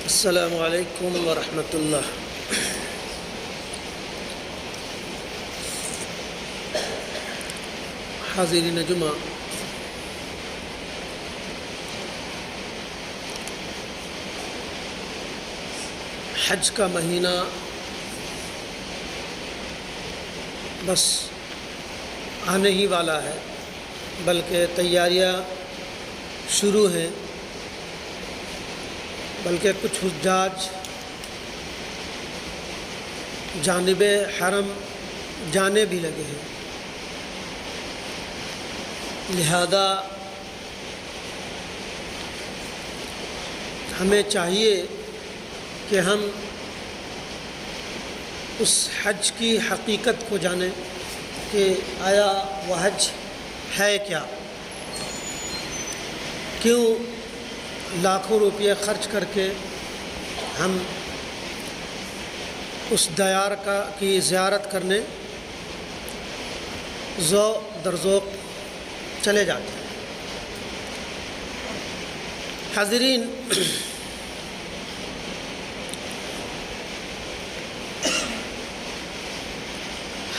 السلام علیکم ورحمۃ اللہ۔ حاضرین جمعہ، حج کا مہینہ بس آنے ہی والا ہے، بلکہ تیاریاں شروع ہیں، بلکہ کچھ حجاج جانب حرم جانے بھی لگے ہیں۔ لہذا ہمیں چاہیے کہ ہم اس حج کی حقیقت کو جانیں کہ آیا وہ حج ہے کیا، کیوں لاکھوں روپے خرچ کر کے ہم اس دیار کی زیارت کرنے ذوق در ذوق چلے جاتے ہیں۔ حاضرین،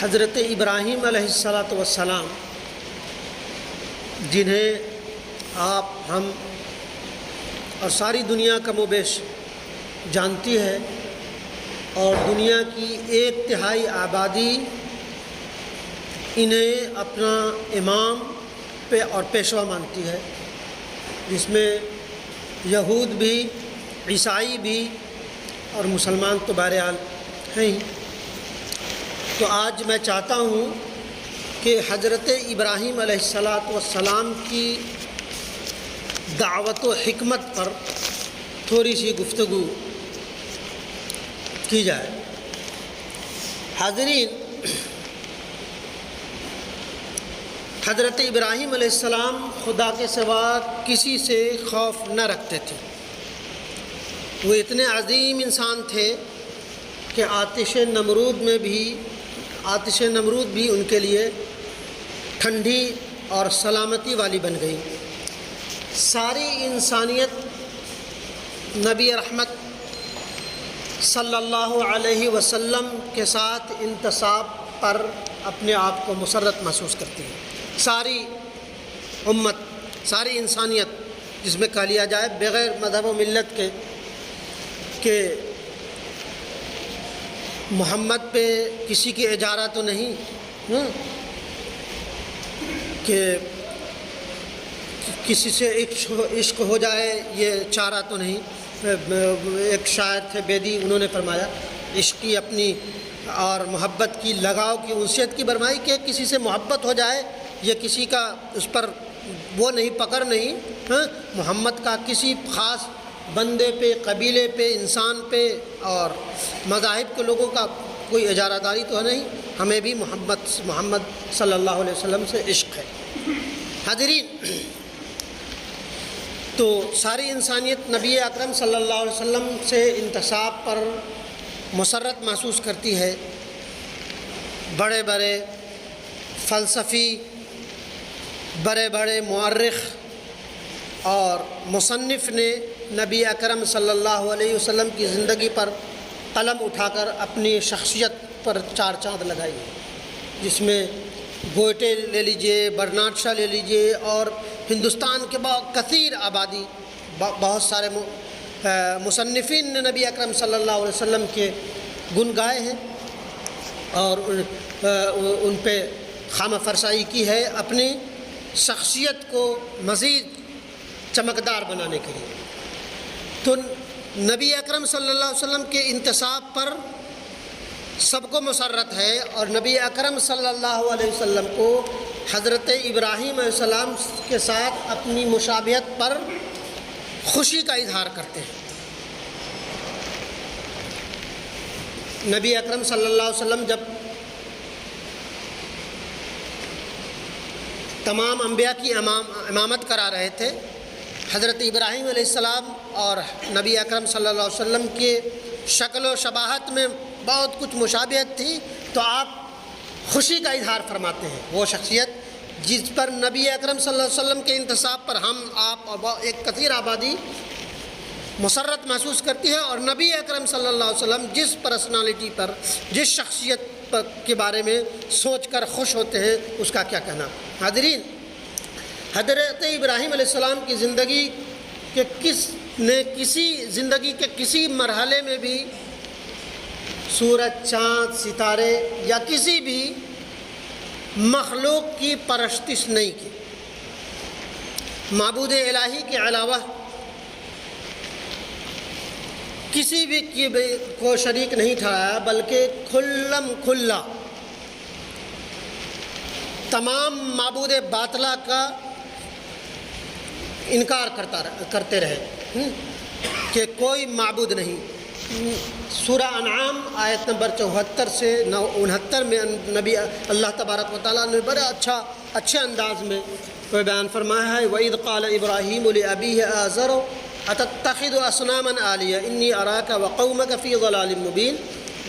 حضرت ابراہیم علیہ السلام جنہیں آپ، ہم اور ساری دنیا کم و بیش جانتی ہے، اور دنیا کی 1/3 آبادی انہیں اپنا امام اور پیشوا مانتی ہے، جس میں یہود بھی، عیسائی بھی اور مسلمان تو بہرحال ہیں ہی۔ تو آج میں چاہتا ہوں کہ حضرت ابراہیم علیہ السلام کی دعوت و حکمت پر تھوڑی سی گفتگو کی جائے۔ حاضرین، حضرت ابراہیم علیہ السلام خدا کے سوا کسی سے خوف نہ رکھتے تھے۔ وہ اتنے عظیم انسان تھے کہ آتش نمرود بھی ان کے لیے ٹھنڈی اور سلامتی والی بن گئی۔ ساری انسانیت نبی رحمت صلی اللہ علیہ وسلم کے ساتھ انتصاب پر اپنے آپ کو مسرت محسوس کرتی ہے۔ ساری امت، ساری انسانیت، جس میں کہا لیا جائے بغیر مذہب و ملت کے کہ محمد پہ کسی کی اجارہ تو نہیں، کہ کسی سے عشق ہو جائے یہ چارہ تو نہیں۔ ایک شاعر تھے بیدی، انہوں نے فرمایا عشق کی اپنی اور محبت کی لگاؤ کی انسیت کی برمائی، کہ کسی سے محبت ہو جائے یہ کسی کا اس پر وہ نہیں، پکڑ نہیں، محمد کا کسی خاص بندے پہ، قبیلے پہ، انسان پہ اور مذاہب کے لوگوں کا کوئی اجارہ داری تو نہیں، ہمیں بھی محمد صلی اللہ علیہ وسلم سے عشق ہے۔ حاضرین، تو ساری انسانیت نبی اکرم صلی اللہ علیہ وسلم سے انتصاب پر مسرت محسوس کرتی ہے۔ بڑے بڑے فلسفی، بڑے بڑے مورخ اور مصنف نے نبی اکرم صلی اللہ علیہ وسلم کی زندگی پر قلم اٹھا کر اپنی شخصیت پر 4 چاند لگائی، جس میں گوئٹے لے لیجئے، برنارڈ شاہ لے لیجئے، اور ہندوستان کے بہت کثیر آبادی، بہت سارے مصنفین نے نبی اکرم صلی اللہ علیہ وسلم کے گن گائے ہیں اور ان پہ خامہ فرسائی کی ہے اپنی شخصیت کو مزید چمکدار بنانے کے لیے۔ تو نبی اکرم صلی اللہ علیہ وسلم کے انتصاب پر سب کو مسرت ہے، اور نبی اکرم صلی اللہ علیہ وسلم کو حضرت ابراہیم علیہ السلام کے ساتھ اپنی مشابہت پر خوشی کا اظہار کرتے ہیں۔ نبی اکرم صلی اللہ علیہ وسلم جب تمام انبیاء کی امامت کرا رہے تھے، حضرت ابراہیم علیہ السلام اور نبی اکرم صلی اللہ علیہ وسلم کے شکل و شباہت میں بہت کچھ مشابہت تھی، تو آپ خوشی کا اظہار فرماتے ہیں۔ وہ شخصیت جس پر نبی اکرم صلی اللہ علیہ وسلم کے انتصاب پر ہم، آپ اور ایک کثیر آبادی مسرت محسوس کرتی ہے، اور نبی اکرم صلی اللہ علیہ وسلم جس پرسنالٹی پر، جس شخصیت کے بارے میں سوچ کر خوش ہوتے ہیں، اس کا کیا کہنا۔ حاضرین، حضرت ابراہیم علیہ السلام کی زندگی کے زندگی کے کسی مرحلے میں بھی سورج، چاند، ستارے یا کسی بھی مخلوق کی پرستش نہیں کی۔ معبود الہی کے علاوہ کسی بھی کو شریک نہیں ٹھہرایا، بلکہ کھلم کھلا تمام معبود باطلہ کا انکار کرتے رہے کہ کوئی معبود نہیں۔ سورہ انعام آیت نمبر 74 سے 69 میں نبی اللہ تبارک و تعالیٰ نے بڑے اچھے انداز میں کوئی بیان فرمایا ہے، وَإِذْ قَالَ إِبْرَاهِيمُ لِأَبِيهِ آزَرُ أَتَتَّخِذُ أَصْنَامًا آلِهَةً إِنِّي أَرَاكَ وَقَوْمَكَ فِي ضَلَالٍ مُّبِينٍ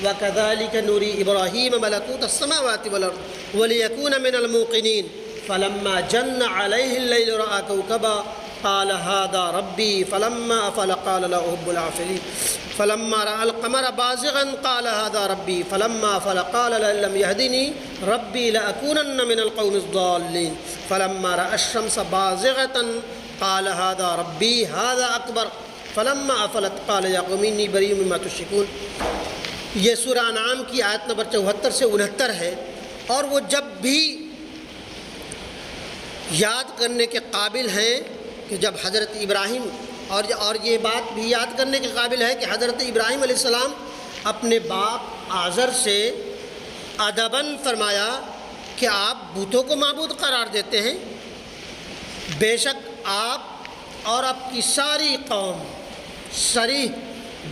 وَكَذَلِكَ نُرِي إِبْرَاهِيمَ مَلَكُوتَ السَّمَاوَاتِ وَالْأَرْضِ وَلِيَكُونَ مِنَ الْمُوقِنِينَ فَلَمَّا جَنَّ عَلَيْهِ اللَّيْلُ رَأَىٰ كَوْكَبًا قال هذا ربي فلما أفل قال لا أحب العافلين فلما رأى القمر بازغا قال هذا ربي فلما أفل قال لئن لم يهدني ربي لأكونن من القوم الضالين فلما رأى الشمس بازغة قال هذا ربي هذا أكبر فلما أفلت قال يا قوم إني بريء مما تشركون۔ یہ سورہ انعام کی آیت نمبر 74 سے 69 ہے، اور وہ جب بھی یاد کرنے کے قابل ہیں کہ جب حضرت ابراہیم، اور یہ بات بھی یاد کرنے کے قابل ہے کہ حضرت ابراہیم علیہ السلام اپنے باپ آزر سے ادباً فرمایا کہ آپ بتوں کو معبود قرار دیتے ہیں، بے شک آپ اور آپ کی ساری قوم صریح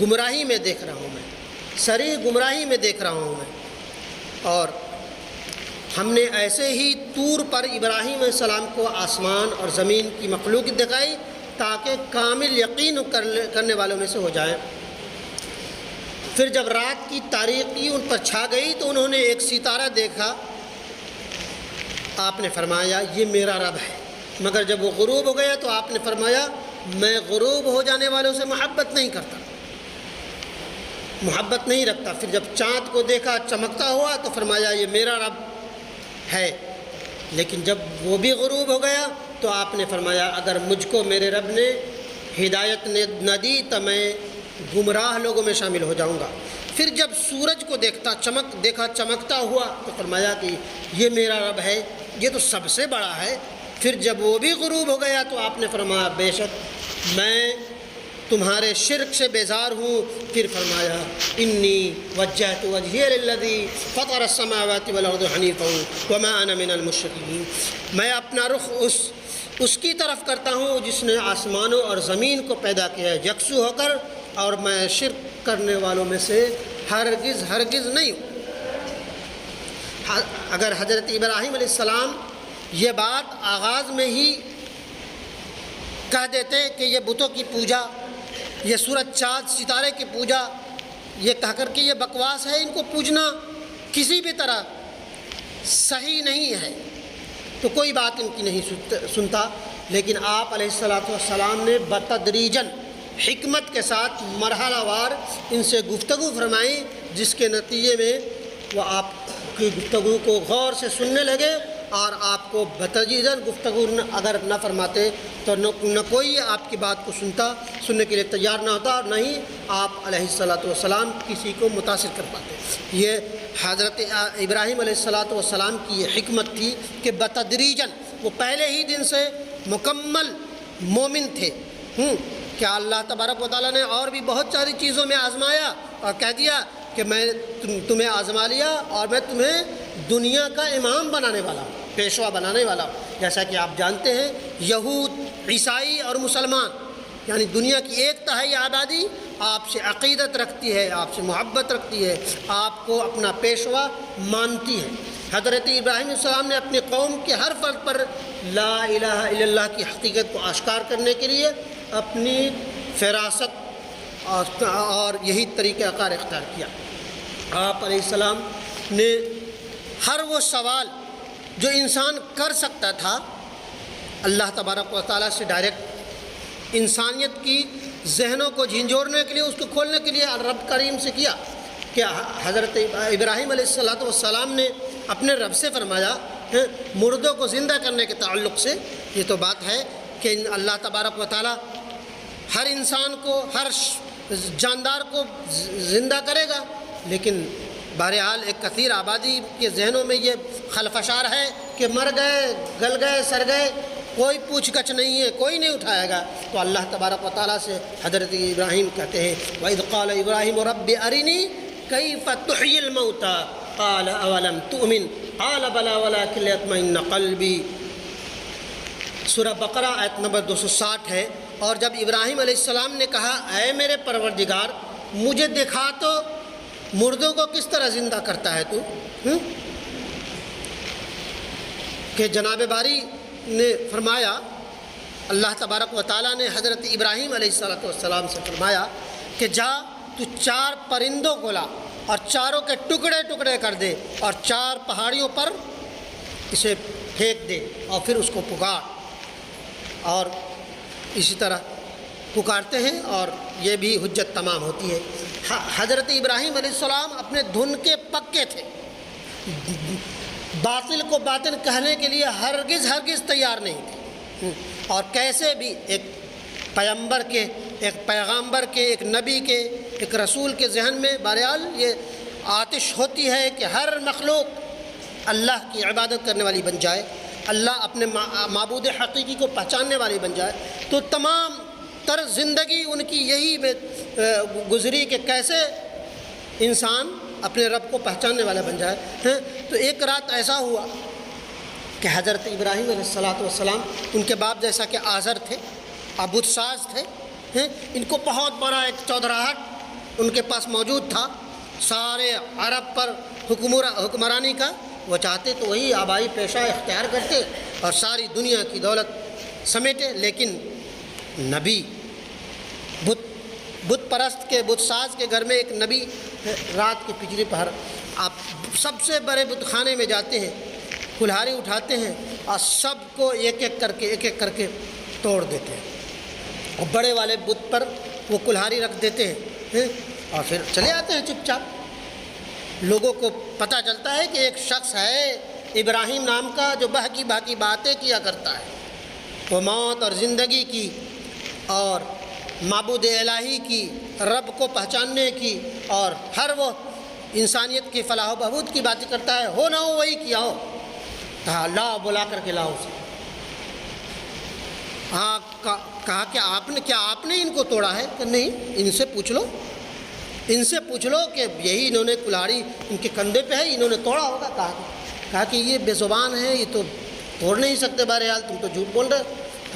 گمراہی میں دیکھ رہا ہوں میں۔ اور ہم نے ایسے ہی طور پر ابراہیم علیہ السلام کو آسمان اور زمین کی مخلوق دکھائی تاکہ کامل یقین کرنے والوں میں سے ہو جائیں۔ پھر جب رات کی تاریکی ان پر چھا گئی تو انہوں نے ایک ستارہ دیکھا، آپ نے فرمایا یہ میرا رب ہے، مگر جب وہ غروب ہو گیا تو آپ نے فرمایا میں غروب ہو جانے والوں سے محبت نہیں رکھتا۔ پھر جب چاند کو دیکھا چمکتا ہوا تو فرمایا یہ میرا رب ہے، لیکن جب وہ بھی غروب ہو گیا تو آپ نے فرمایا اگر مجھ کو میرے رب نے ہدایت نہ دی تو میں گمراہ لوگوں میں شامل ہو جاؤں گا۔ پھر جب سورج کو دیکھا چمکتا ہوا تو فرمایا کہ یہ میرا رب ہے، یہ تو سب سے بڑا ہے۔ پھر جب وہ بھی غروب ہو گیا تو آپ نے فرمایا بے شک میں تمہارے شرک سے بیزار ہوں۔ پھر فرمایا انی وجہت وجہی للذی فطر السماوات والارض حنیفا وما انا من المشرکین، میں اپنا رخ اس کی طرف کرتا ہوں جس نے آسمانوں اور زمین کو پیدا کیا ہے یکسو ہو کر، اور میں شرک کرنے والوں میں سے ہرگز نہیں ہوں۔ اگر حضرت ابراہیم علیہ السلام یہ بات آغاز میں ہی کہہ دیتے کہ یہ بتوں کی پوجا، یہ سورج چاند ستارے کی پوجا، یہ کہہ کر کہ یہ بکواس ہے، ان کو پوجنا کسی بھی طرح صحیح نہیں ہے، تو کوئی بات ان کی نہیں سنتا۔ لیکن آپ علیہ السلام نے بتدریجاً حکمت کے ساتھ مرحلہ وار ان سے گفتگو فرمائی، جس کے نتیجے میں وہ آپ کی گفتگو کو غور سے سننے لگے، اور آپ کو بتدریجاً گفتگو اگر نہ فرماتے تو نہ کوئی آپ کی بات کو سننے کے لیے تیار نہ ہوتا، اور نہ ہی آپ علیہ السلام کسی کو متاثر کر پاتے۔ یہ حضرت ابراہیم علیہ السلام کی یہ حکمت تھی کہ بتدریجاً وہ پہلے ہی دن سے مکمل مومن تھے، کہ اللہ تبارک و تعالیٰ نے اور بھی بہت ساری چیزوں میں آزمایا اور کہہ دیا کہ میں تمہیں آزما لیا اور میں تمہیں دنیا کا امام بنانے والا ہوں، پیشوا بنانے والا ہوں۔ جیسا کہ آپ جانتے ہیں یہود، عیسائی اور مسلمان، یعنی دنیا کی ایک تہائی آبادی آپ سے عقیدت رکھتی ہے، آپ سے محبت رکھتی ہے، آپ کو اپنا پیشوا مانتی ہے۔ حضرت ابراہیم علیہ السلام نے اپنی قوم کے ہر فرد پر لا الہ الا اللہ کی حقیقت کو آشکار کرنے کے لیے اپنی فراست اور یہی طریقہ کار اختیار کیا۔ آپ علیہ السلام نے ہر وہ سوال جو انسان کر سکتا تھا اللہ تبارک و تعالیٰ سے ڈائریکٹ، انسانیت کی ذہنوں کو جھنجھوڑنے کے لیے، اس کو کھولنے کے لیے رب کریم سے کیا کہ حضرت ابراہیم علیہ السلام نے اپنے رب سے فرمایا مردوں کو زندہ کرنے کے تعلق سے. یہ تو بات ہے کہ اللہ تبارک و تعالیٰ ہر انسان کو، ہر جاندار کو زندہ کرے گا، لیکن بہرحال ایک کثیر آبادی کے ذہنوں میں یہ خلفشار ہے کہ مر گئے، گل گئے، سر گئے، کوئی پوچھ گچھ نہیں ہے، کوئی نہیں اٹھائے گا. تو اللہ تبارک و تعالیٰ سے حضرت ابراہیم کہتے ہیں وَإِذْ قَالَ إِبْرَاهِيمُ رَبِّ أَرِنِي كَيْفَ تُحْيِي الْمَوْتَى قَالَ أَوَلَمْ تُؤْمِنْ قَالَ بَلَىٰ وَلَٰكِن لِيَطْمَئِنَّ قَلْبِي. سورہ بقرہ آیت نمبر 260 ہے. اور جب ابراہیم علیہ السلام نے کہا اے میرے پروردگار مجھے دکھا تو مردوں کو کس طرح زندہ کرتا ہے تو، کہ جناب باری نے فرمایا، اللہ تبارک و تعالیٰ نے حضرت ابراہیم علیہ السلام سے فرمایا کہ جا تو 4 پرندوں کو لا اور چاروں کے ٹکڑے ٹکڑے کر دے اور 4 پہاڑیوں پر اسے پھینک دے اور پھر اس کو پکار. اور اسی طرح پکارتے ہیں اور یہ بھی حجت تمام ہوتی ہے. حضرت ابراہیم علیہ السلام اپنے دھن کے پکے تھے، باطل کو باطل کہنے کے لیے ہرگز تیار نہیں تھے. اور کیسے بھی ایک پیغمبر کے، ایک پیغمبر کے، ایک نبی کے، ایک رسول کے ذہن میں بہرحال یہ آتش ہوتی ہے کہ ہر مخلوق اللہ کی عبادت کرنے والی بن جائے، اللہ اپنے معبود حقیقی کو پہچاننے والی بن جائے. تو تمام تر زندگی ان کی یہی گزری کہ کیسے انسان اپنے رب کو پہچاننے والا بن جائے. تو ایک رات ایسا ہوا کہ حضرت ابراہیم علیہ السلام ان کے باپ جیسا کہ آزر تھے، بت ساز تھے، ان کو بہت بڑا ایک چودراہٹ ان کے پاس موجود تھا سارے عرب پر حکمرانی کا. وہ چاہتے تو وہی آبائی پیشہ اختیار کرتے اور ساری دنیا کی دولت سمیٹے، لیکن نبی بت پرست کے، بت ساز کے گھر میں ایک نبی رات کے پچھلی پہر آپ سب سے بڑے بت خانے میں جاتے ہیں، کلہاڑی اٹھاتے ہیں اور سب کو ایک ایک کر کے توڑ دیتے ہیں اور بڑے والے بت پر وہ کلہاڑی رکھ دیتے ہیں اور پھر چلے آتے ہیں چپ چاپ. لوگوں کو پتہ چلتا ہے کہ ایک شخص ہے ابراہیم نام کا جو بہکی باتیں کیا کرتا ہے، وہ موت اور زندگی کی اور معبود الہی کی، رب کو پہچاننے کی اور ہر وہ انسانیت کی فلاح و بہبود کی باتیں کرتا ہے. ہو نہ ہو وہی کیا ہو، کہا لا، بلا کر کے لاؤ اسے. کہا کہ آپ نے ان کو توڑا ہے؟ کہ نہیں، ان سے پوچھ لو کہ یہی انہوں نے کلہاڑی ان کے کندھے پہ ہے، انہوں نے توڑا ہوگا. کہا کہ یہ بے زبان ہے، یہ تو توڑ نہیں سکتے، بہرحال تم تو جھوٹ بول رہے.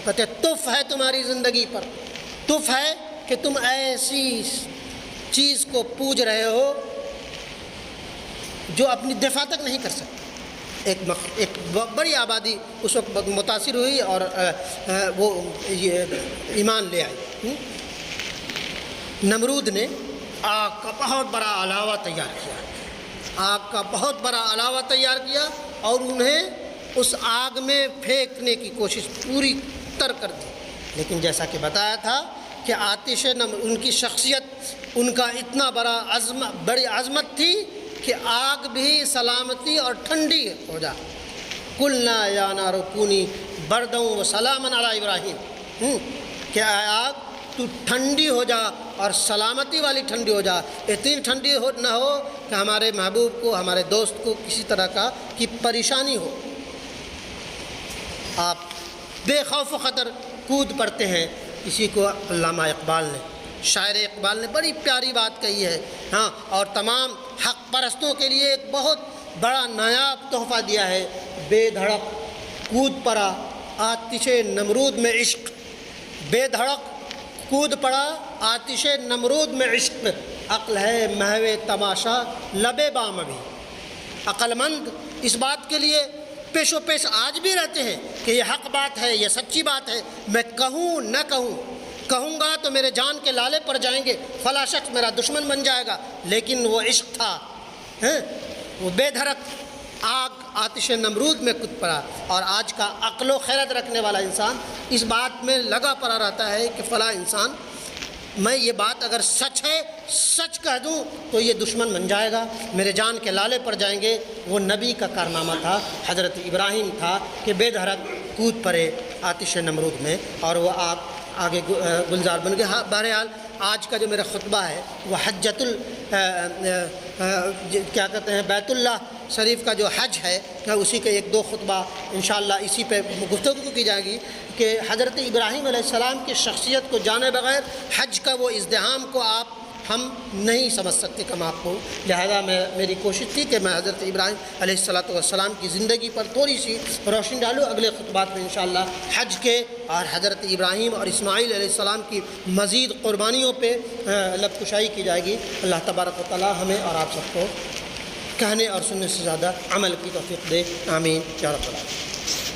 کہتے تف ہے تمہاری زندگی پر، تف ہے کہ تم ایسی چیز کو پوج رہے ہو جو اپنی دفاع تک نہیں کر سکتے. ایک بڑی آبادی اس وقت متاثر ہوئی اور وہ یہ ایمان لے آئی. نمرود نے آگ کا بہت بڑا علاوہ تیار کیا اور انہیں اس آگ میں پھینکنے کی کوشش پوری تر کر دی. لیکن جیسا کہ بتایا تھا کہ آتش ان کی شخصیت، ان کا اتنا بڑی عظمت تھی کہ آگ بھی سلامتی اور ٹھنڈی ہو جا. قلنا یا نار کونی بردا وسلاما علی ابراہیم، کہ آگ تو ٹھنڈی ہو جا اور سلامتی والی ٹھنڈی ہو جا، اتنی ٹھنڈی نہ ہو کہ ہمارے محبوب کو، ہمارے دوست کو کسی طرح کی پریشانی ہو. آپ بے خوف و خطر کود پڑتے ہیں. اسی کو علامہ اقبال نے، شاعر اقبال نے بڑی پیاری بات کہی ہے، اور تمام حق پرستوں کے لیے ایک بہت بڑا نایاب تحفہ دیا ہے. بے دھڑک کود پڑا آتش نمرود میں عشق، بے دھڑک کود پڑا آتش نمرود میں عشق، عقل ہے محو تماشا لبے بام بھی. عقل مند اس بات کے لیے پیش و پیش آج بھی رہتے ہیں کہ یہ حق بات ہے، یہ سچی بات ہے، میں کہوں نہ کہوں گا تو میرے جان کے لالے پڑ جائیں گے، فلاں شخص میرا دشمن بن جائے گا. لیکن وہ عشق تھا، وہ بے دھڑک آگ آتش نمرود میں کود پڑا. اور آج کا عقل و خیرت رکھنے والا انسان اس بات میں لگا پڑا رہتا ہے کہ فلاں انسان میں یہ بات اگر سچ ہے سچ کہہ دوں تو یہ دشمن بن جائے گا، میرے جان کے لالے پڑ جائیں گے۔ وہ نبی کا کارنامہ تھا، حضرت ابراہیم تھا کہ بے دھڑک کود پڑے آتش نمرود میں اور وہ آگے گلزار بن گئے۔ ہاں بہرحال آج کا جو میرا خطبہ ہے وہ حجۃ کیا کہتے ہیں بیت اللہ شریف کا جو حج ہے، اسی کے ایک دو خطبہ انشاءاللہ اسی پہ گفتگو کی جائے گی کہ حضرت ابراہیم علیہ السلام کی شخصیت کو جانے بغیر حج کا وہ ازدحام کو ہم نہیں سمجھ سکتے کم آپ کو۔ لہذا میری کوشش تھی کہ میں حضرت ابراہیم علیہ السلام کی زندگی پر تھوڑی سی روشنی ڈالوں۔ اگلے خطبات میں انشاءاللہ حج کے اور حضرت ابراہیم اور اسماعیل علیہ السلام کی مزید قربانیوں پہ لب کشائی کی جائے گی۔ اللہ تبارک و تعالی ہمیں اور آپ سب کو کہنے اور سننے سے زیادہ عمل کی توفیق دے، آمین یا رب العالمین۔